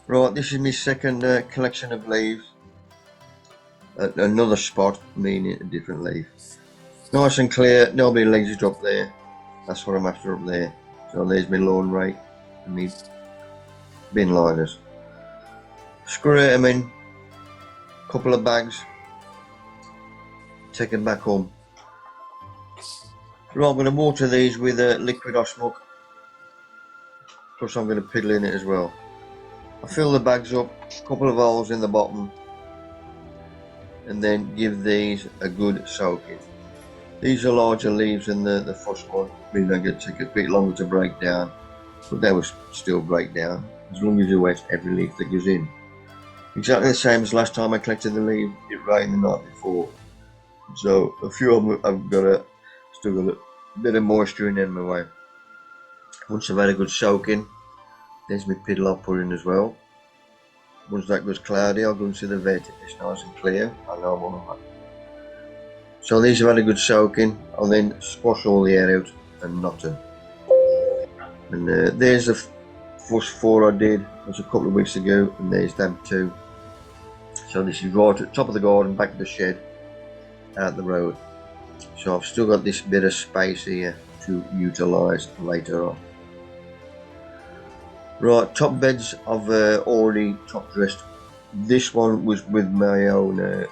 Right, this is my second collection of leaves. Another spot, meaning a different leaf. Nice and clear, nobody leaves it up there. That's what I'm after up there. So there's my lawn rake and my bin liners. Screw them in, couple of bags, take them back home. Right, I'm going to water these with liquid osmoc. Plus I'm going to piddle in it as well. I fill the bags up, couple of holes in the bottom, and then give these a good soaking. These are larger leaves than the first one, meaning they get take a bit longer to break down, but they will still break down as long as you wet every leaf that goes in. Exactly the same as last time I collected the leaves. It rained the night before, so a few of them have still got a bit of moisture in them anyway. Once I've had a good soaking, there's my piddle I'll put in as well. Once that goes cloudy, I'll go into the vet. If it's nice and clear, I know I'm on that. So these have had a good soaking. I'll then squash all the air out and knot them. And there's the first four I did. It was a couple of weeks ago, and there's them two. So this is right at the top of the garden, back of the shed, out the road. So I've still got this bit of space here to utilise later on. Right, top beds I've already top dressed. This one was with my own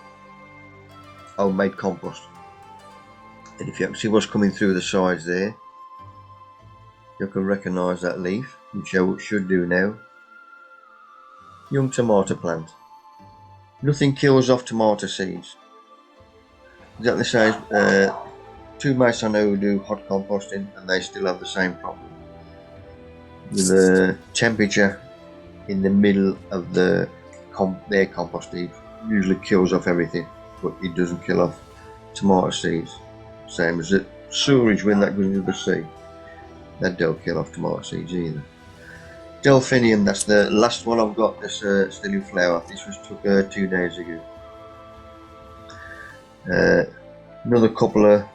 homemade compost. And if you can see what's coming through the sides there, you can recognise that leaf, which I should do now. Young tomato plant. Nothing kills off tomato seeds. Exactly the same. Two mates I know who do hot composting, and they still have the same problem. The temperature in the middle of their compost heap usually kills off everything, but it doesn't kill off tomato seeds. Same as the sewerage when that goes into the sea. That don't kill off tomato seeds either. Delphinium, that's the last one I've got that's still in flower. This was took 2 days ago. Another couple of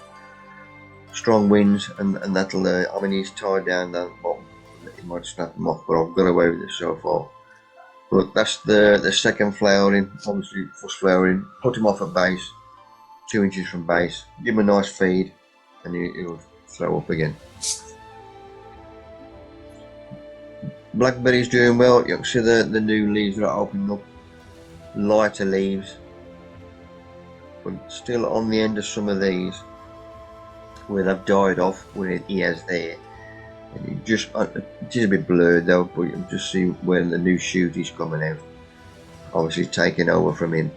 strong winds and that'll, I mean he's tied down the bottom. It might snap them off, but I've got away with it so far. But that's the second flowering, obviously first flowering. Put him off at base, 2 inches from base. Give him a nice feed, and he'll throw up again. Blackberry's doing well. You can see the new leaves that are opening up, lighter leaves, but still on the end of some of these where they've died off, where he has there. And it is a bit blurred though, but you can just see where the new shoot is coming out. Obviously taking over from him.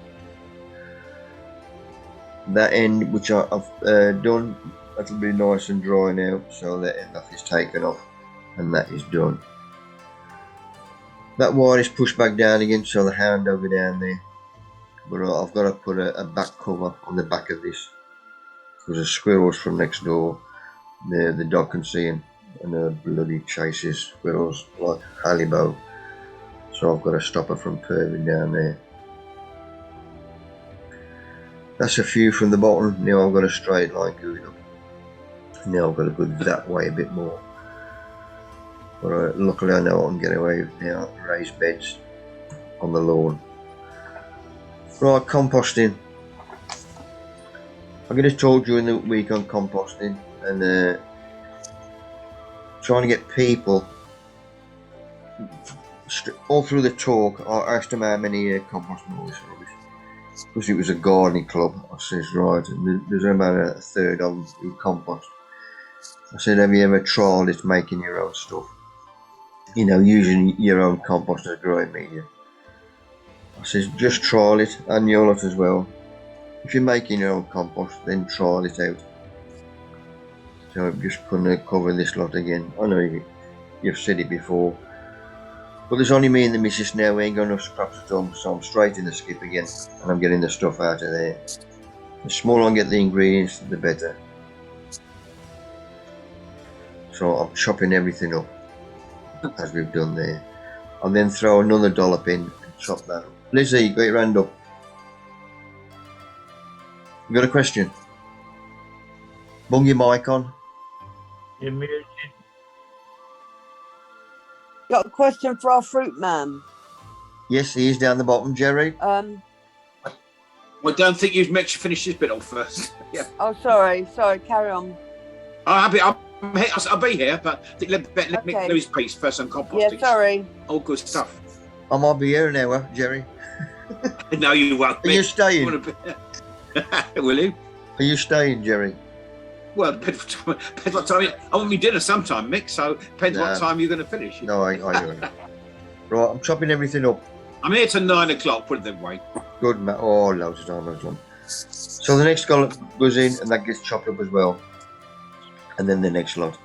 That end which I've done, that'll be nice and dry now, so that end off is taken off, and that is done. That wire is pushed back down again, so the hound will go down there. But I've got to put a back cover on the back of this, because the squirrels from next door, the dog can see him, and bloody chases squirrels like Halibo. So I've got to stop her from curving down there. That's a few from the bottom. Now I've got a straight line going up. Now I've got to go that way a bit more. But luckily I know I can get away with now raised beds on the lawn. Right, composting. I'm going to talk during the week on composting and trying to get people all through the talk. I asked them how many composting all this rubbish, because it was a gardening club. I says, right, and there's about a third of them who compost. I said, have you ever tried it making your own stuff? You know, using your own compost as growing media. I says, just trial it, and your lot as well. If you're making your own compost, then trial it out. So I'm just going to cover this lot again. I know you've said it before, but there's only me and the missus now. We ain't got enough scraps at home, so I'm straight in the skip again, and I'm getting the stuff out of there. The smaller I get the ingredients, the better. So I'm chopping everything up, as we've done there. I'll then throw another dollop in and chop that up. Lizzie, you got your hand up. You got a question? Bung your mic on. You're muted. Got a question for our fruit man. Yes, he is down the bottom, Jerry. I don't think you've mentioned finish this bit off first. Yeah. Oh, sorry, carry on. I'll be here, but I think let Mick Okay. do his piece first on composting. Yeah, sorry. All good stuff. I might be here an hour, Jerry. No, you won't. Are you staying? Will you? Are you staying, Jerry? Well, depends what time. I want me dinner sometime, Mick. So depends what time you're going to finish. No, I don't. Right, I'm chopping everything up. I'm here till 9 o'clock. Put it that way. Good, Matt. Oh, loads of time, loads of time. So the next scallop goes in, and that gets chopped up as well. And then the next lot.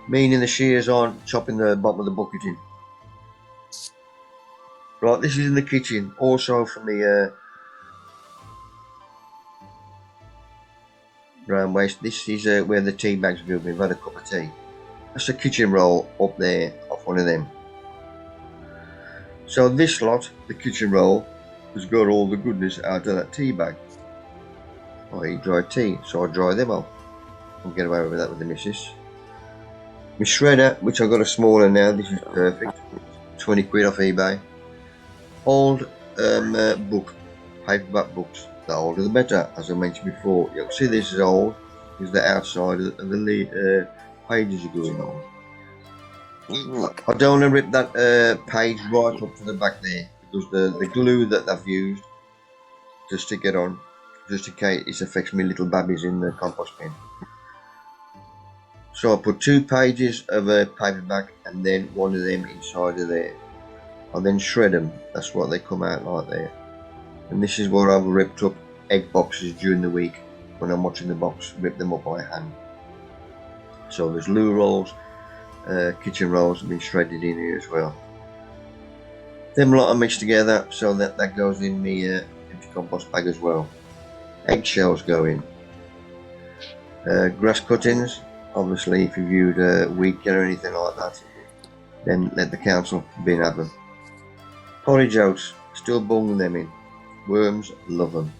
Meaning the shears on, chopping the bottom of the bucket in. Right, this is in the kitchen. Also from the brown waste. This is where the tea bags go. We've had a cup of tea. That's a kitchen roll up there off one of them. So this lot, the kitchen roll, has got all the goodness out of that tea bag. I eat dry tea, so I dry them off. I'll get away with that with the missus. My shredder, which I got a smaller now, this is perfect. 20 quid off eBay. Old book, paperback books. The older the better, as I mentioned before. You'll see this is old, because the outside of the pages are going on. I don't want to rip that page right up to the back there, because the glue that they've used to stick it on, just in case it affects me little babbies in the compost bin. So I put 2 pages of a paperback and then one of them inside of there. I then shred them. That's what they come out like there. And this is where I've ripped up egg boxes during the week when I'm watching the box, rip them up by hand. So there's loo rolls, kitchen rolls have been shredded in here as well. Them lot are mixed together so that goes in the empty compost bag as well. Eggshells go in. Grass cuttings, obviously if you've used wheat or anything like that, then let the council bin have them. Porridge oats, still bunging them in. Worms love them.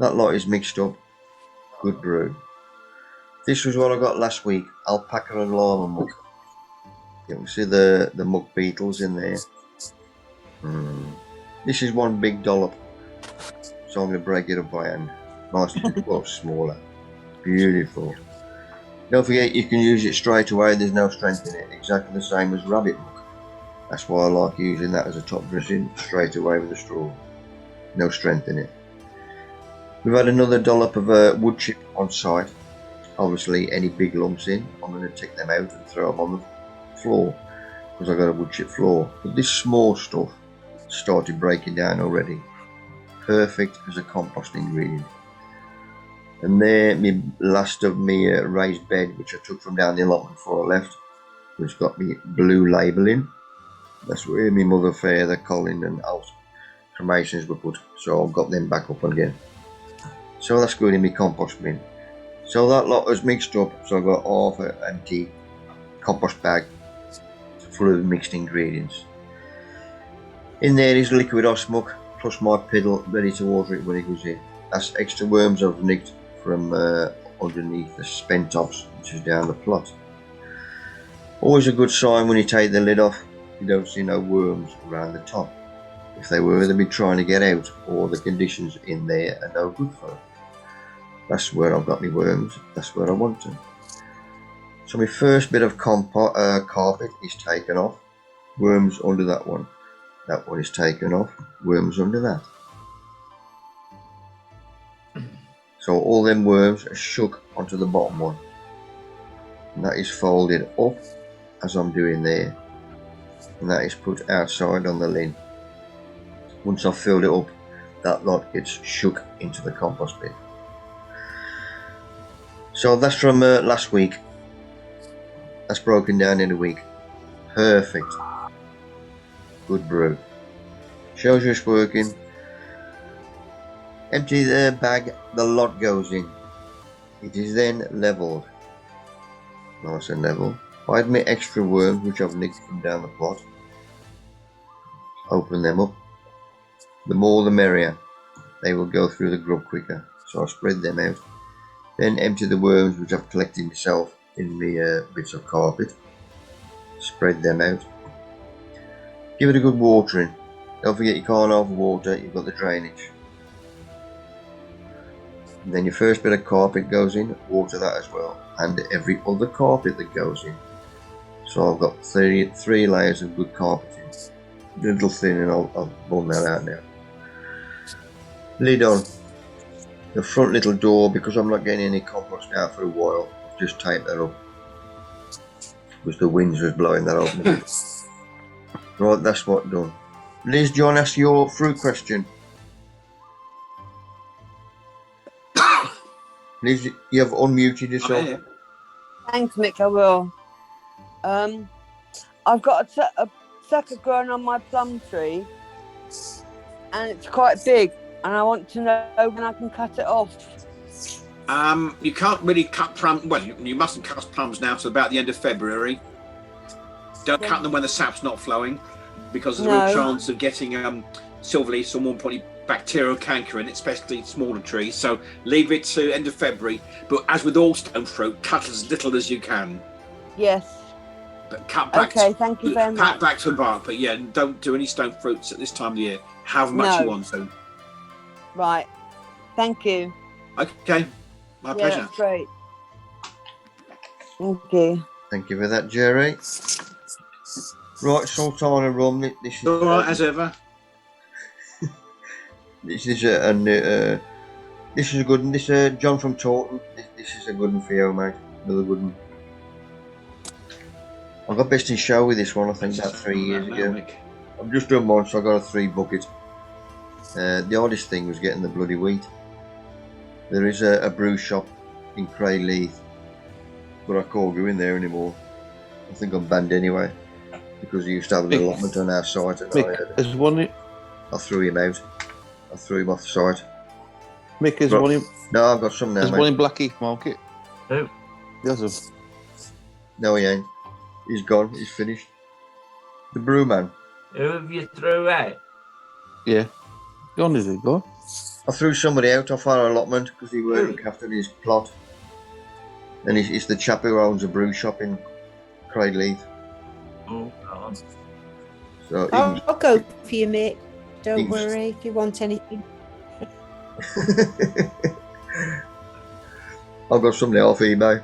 That lot is mixed up. Good brew. This was what I got last week. Alpaca and llama muck. You can see the muck beetles in there. This is one big dollop. So I'm going to break it up by hand. Nice and well, smaller. Beautiful. Don't forget you can use it straight away. There's no strength in it. Exactly the same as rabbit muck. That's why I like using that as a top dressing straight away with a straw. No strength in it. We've had another dollop of wood chip on site. Obviously any big lumps in, I'm going to take them out and throw them on the floor because I've got a wood chip floor. But this small stuff started breaking down already. Perfect as a compost ingredient. And there, my last of me raised bed, which I took from down the allotment before I left, which got me blue labelling. That's where my mother, father, Colin and Alt cremations were put, so I've got them back up again. So that's good in my compost bin. So that lot is mixed up, so I've got half an empty compost bag full of mixed ingredients. In there is liquid osmuck plus my piddle ready to water it when it goes in. That's extra worms I've nicked from underneath the spent tops, which is down the plot. Always a good sign when you take the lid off, you don't see no worms around the top. If they were, they'd be trying to get out, or the conditions in there are no good for them. That's where I've got my worms, that's where I want them. So my first bit of carpet is taken off, worms under that one is taken off, worms under that. So all them worms are shook onto the bottom one, and that is folded up as I'm doing there, and that is put outside on the lid. Once I've filled it up, that lot gets shook into the compost bin. So that's from last week. That's broken down in a week. Perfect. Good brew. Shows you it's working. Empty the bag, the lot goes in. It is then levelled. Nice and level. I had my extra worms which I've nicked from down the plot. Open them up. The more the merrier. They will go through the grub quicker. So I spread them out. Then empty the worms which I've collected myself in the bits of carpet. Spread them out. Give it a good watering. Don't forget you can't overwater, you've got the drainage. And then your first bit of carpet goes in, water that as well. And every other carpet that goes in. So I've got three layers of good carpeting. A little thin, and I'll burn that out now. Lid on. The front little door, because I'm not getting any compost out for a while, just tape that up. Because the winds was blowing that open. Right, that's what done. Liz, do you want to ask your fruit question? Liz, you have unmuted yourself. Thanks, Mick. I will. I've got a sucker growing on my plum tree, and it's quite big, and I want to know when I can cut it off. You can't really cut plums. Well, you mustn't cut plums now till about the end of February. Don't cut them when the sap's not flowing, because there's a real chance of getting silver leaf or more importantly bacterial canker in it, especially smaller trees. So leave it to end of February. But as with all stone fruit, cut as little as you can. Yes. But cut back. Okay, thank you very much. Cut back to the bark, but yeah, don't do any stone fruits at this time of the year. However much you want to. Right. Thank you. Okay. My pleasure. That's great. Thank you. Thank you for that, Jerry. Right, Sultana rum. This is all right as ever. This is a good one. This John from Taunton. This is a good one for you, mate. Another good one. I got best in show with this one, I think, about 3 years ago. I've just done one, so I got a 3 bucket. The hardest thing was getting the bloody wheat. There is a brew shop in Craigleith, but I can't go in there anymore. I think I'm banned anyway, because he used to have an allotment on our site. And I threw him out. I threw him off the site. Mick, is one in... No, I've got some now, There's mate. one in Blackie Market. Who? Yes, No, he ain't. He's gone. He's finished. The brew man. Who have you threw out? Yeah. Gone, is it? Gone? I threw somebody out off our allotment because he weren't looking after his plot. And it's the chap who owns a brew shop in Craigleith. Oh, God. So I'll go for you, Mick. Don't worry if you want anything. I've got somebody off eBay.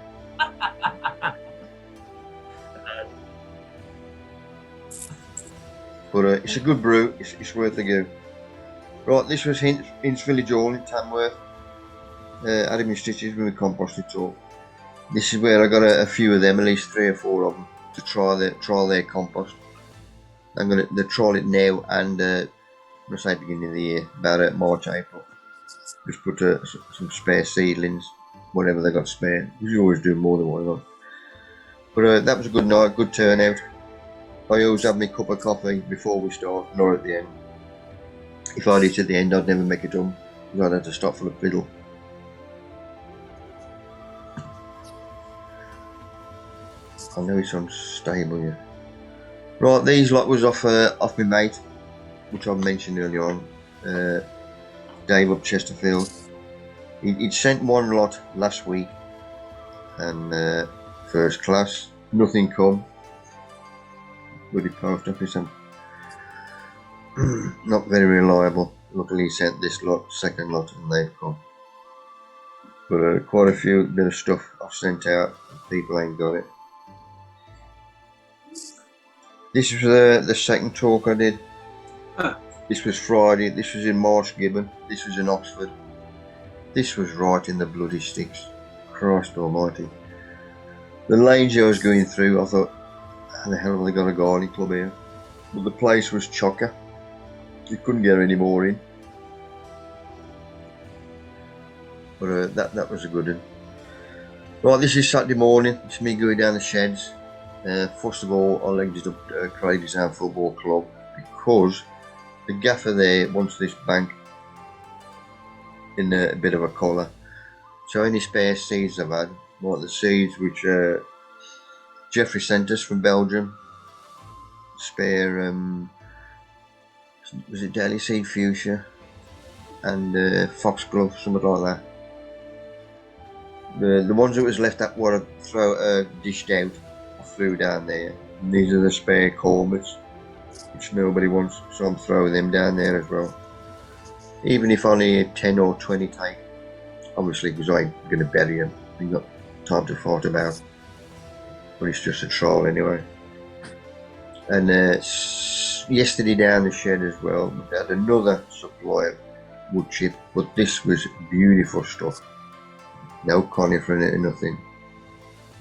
But it's a good brew. It's worth a go. Right, this was Hints Village Hall in Tamworth. Had my stitches with my composting tool. This is where I got a few of them, at least 3 or 4 of them, to trial their compost. I'm going to trial it now and let's say beginning of the year, about March, April. Just put some spare seedlings, whatever they got spare. You always do more than one. But that was a good night, good turnout. I always have my cup of coffee before we start, nor at the end. If I'd eat at the end, I'd never make it done, because I'd have to stop for the fiddle. I know it's unstable, yeah. Right, these lot was off my mate, which I mentioned earlier on, Dave up Chesterfield. He'd sent one lot last week, and first class, nothing come. Bloody post office, and not very reliable. Luckily he sent this lot, second lot, and they've come. But quite a few bit of stuff I've sent out, people ain't got it. This was the second talk I did. This was Friday, this was in Marsh Gibbon, this was in Oxford. This was right in the bloody sticks. Christ almighty. The lanes I was going through, I thought, how the hell have they got a garden club here? But the place was chocker. You couldn't get any more in. But that was a good one. Right, this is Saturday morning. It's me going down the sheds. First of all, I legged it up to Craigie's Football Club because the gaffer there wants this bank in a bit of a colour. So any spare seeds I've had, like the seeds which Jeffrey sent us from Belgium, spare was it Daily Seed Fuchsia and Foxglove, something like that. The ones that was left at what I dished out, I threw down there. And these are the spare Corbets. which nobody wants, so I'm throwing them down there as well. Even if only 10 or 20 take, obviously, because I ain't going to bury them. I've got time to fight about. But it's just a trial anyway. And yesterday down the shed as well, we had another supply of wood chip, but this was beautiful stuff. No conifer in it or nothing.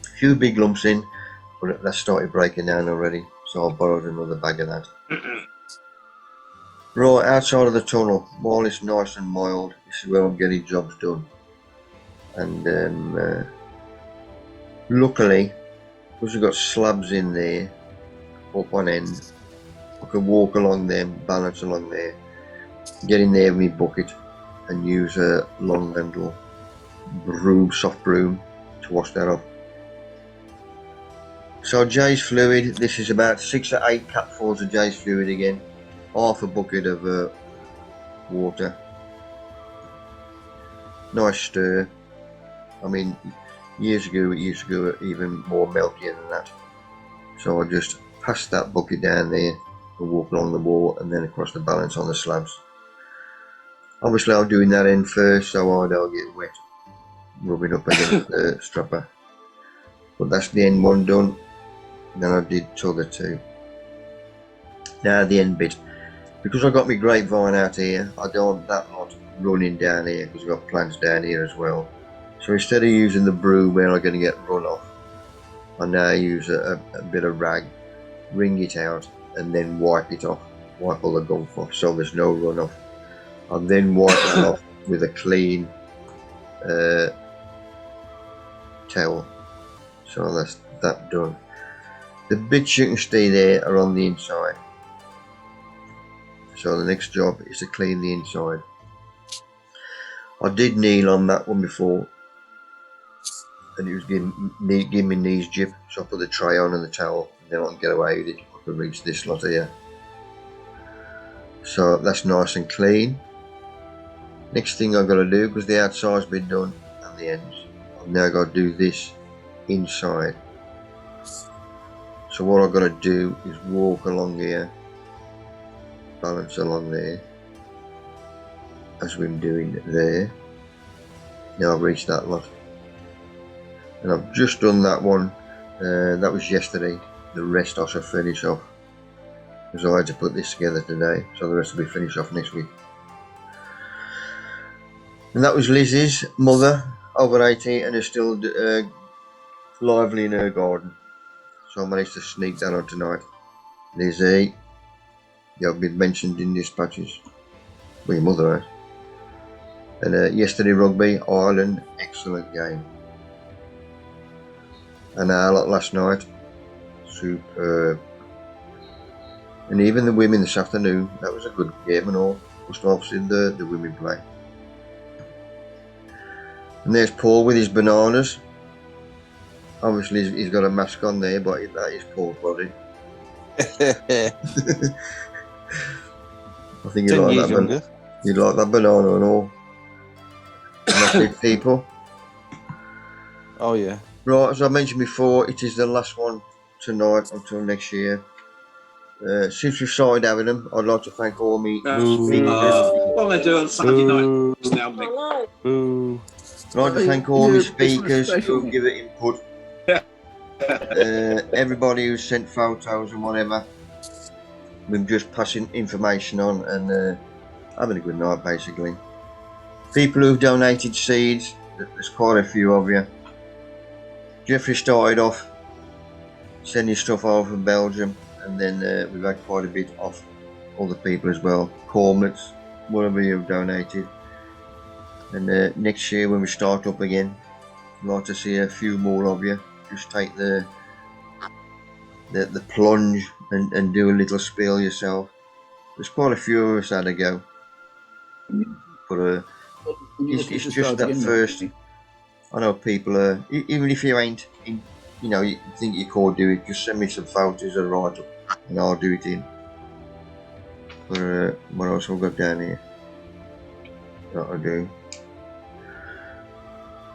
A few big lumps in, but that started breaking down already, so I borrowed another bag of that. Right, outside of the tunnel, while it's nice and mild, this is where I'm getting jobs done. And luckily, because we've got slabs in there, up one end, I can walk along them, balance along there, get in there with my bucket and use a long handle broom, soft broom, to wash that off. So Jay's fluid, this is about 6 or 8 capfuls of Jay's fluid again, half a bucket of water. Nice stir. I mean, years ago it used to go even more milkier than that. So I just pass that bucket down there and walk along the wall and then across the balance on the slabs. Obviously I'm doing that end first so I don't get wet rubbing up against the strapper. But that's the end one done. Then I did the other two. Now the end bit. Because I got my grapevine out here, I don't want that lot running down here because I've got plants down here as well. So instead of using the broom where I'm going to get run off, I now use a bit of rag, wring it out and then wipe it off, wipe all the gunk off so there's no runoff. I'll then wipe it off with a clean towel. So that's that done. The bits you can see there are on the inside. So the next job is to clean the inside. I did kneel on that one before and it was giving me knees jip, so I put the tray on and the towel and then I can get away with it. I can reach this lot here. So that's nice and clean. Next thing I've got to do, because the outside's been done and the ends, I've now got to do this inside. So what I've got to do is walk along here, balance along there, as we're doing there. Now I've reached that lot. And I've just done that one, that was yesterday. The rest I shall finish off, because I had to put this together today, so the rest will be finished off next week. And that was Lizzie's mother, over 80, and is still lively in her garden. So I managed to sneak that on tonight. Lizzie, you've been mentioned in dispatches. Well, your mother has. And yesterday rugby, Ireland, excellent game. And our lot last night, superb. And even the women this afternoon, that was a good game and all. Must have seen the women play. And there's Paul with his bananas. Obviously he's got a mask on there, but that is Paul's body. I think you like that, you like that banana and all. And that's it, people. Oh yeah. Right, as I mentioned before, it is the last one tonight until next year. Since we've started having them, I'd like to thank all me speakers. What am I doing on Saturday night now, Mick? Boo. I'd like to thank all my speakers who give it input. Everybody who sent photos and whatever. We're just passing information on and having a good night, basically. People who've donated seeds, there's quite a few of you. Jeffrey started off sending stuff over from Belgium, and then we've had quite a bit off other people as well. Cormlets, whatever you've donated. And next year when we start up again, I'd like to see a few more of you. Just take the plunge and do a little spiel yourself. There's quite a few of us had a go. But it's just that first. I know people are, even if you ain't, you know, you think you could do it, just send me some photos and write up and I'll do it in. But what else have we got down here? That I do.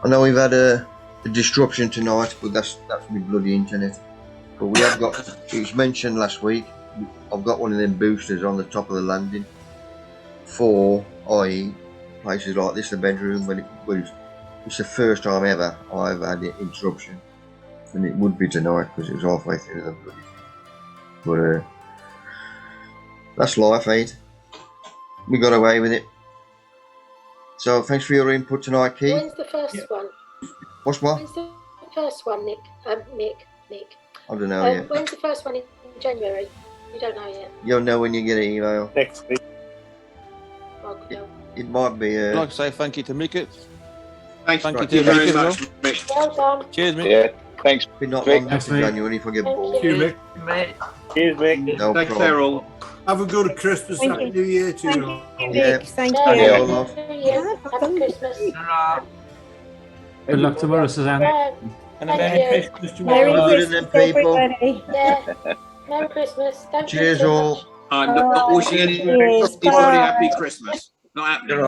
I know we've had a disruption tonight, but that's my bloody internet. But we have got, it was mentioned last week, I've got one of them boosters on the top of the landing for i.e. places like this, the bedroom, when it's the first time ever I've had an interruption, and it would be tonight because it was halfway through the bloody thing. But that's life, Aid. We got away with it. So thanks for your input tonight, Keith. When's the first one? What's what? When's the first one, Nick? Mick. I don't know yet. When's the first one in January? You don't know yet. You'll know when you get an email. Next week. Okay. It might be. I'd like to say thank you to Mick. Thank Thank you you to very Mick as much, well. Mick. Well done. Cheers, Mick. Yeah, thanks. Be not Mick. long after Mick. January if I get Thank bored. you. Mick. Mate. Cheers, Mick. No Take problem. care, all. Have a good Christmas, Thank Happy you. New Year to Thank you. you, all. Yeah. Mick. Thank Yeah. you. Yeah, Happy love. New Year. Yeah, Happy Christmas. Ta-ra. Good luck tomorrow, Suzanne. Yeah. And a Thank Merry you. Christmas to Merry all. Good evening, Christmas, people. everybody. Yeah. Merry Christmas. Don't drink Cheers, too all. much. I'm not wishing anybody Cheers. a Bye. happy Christmas. Not happening.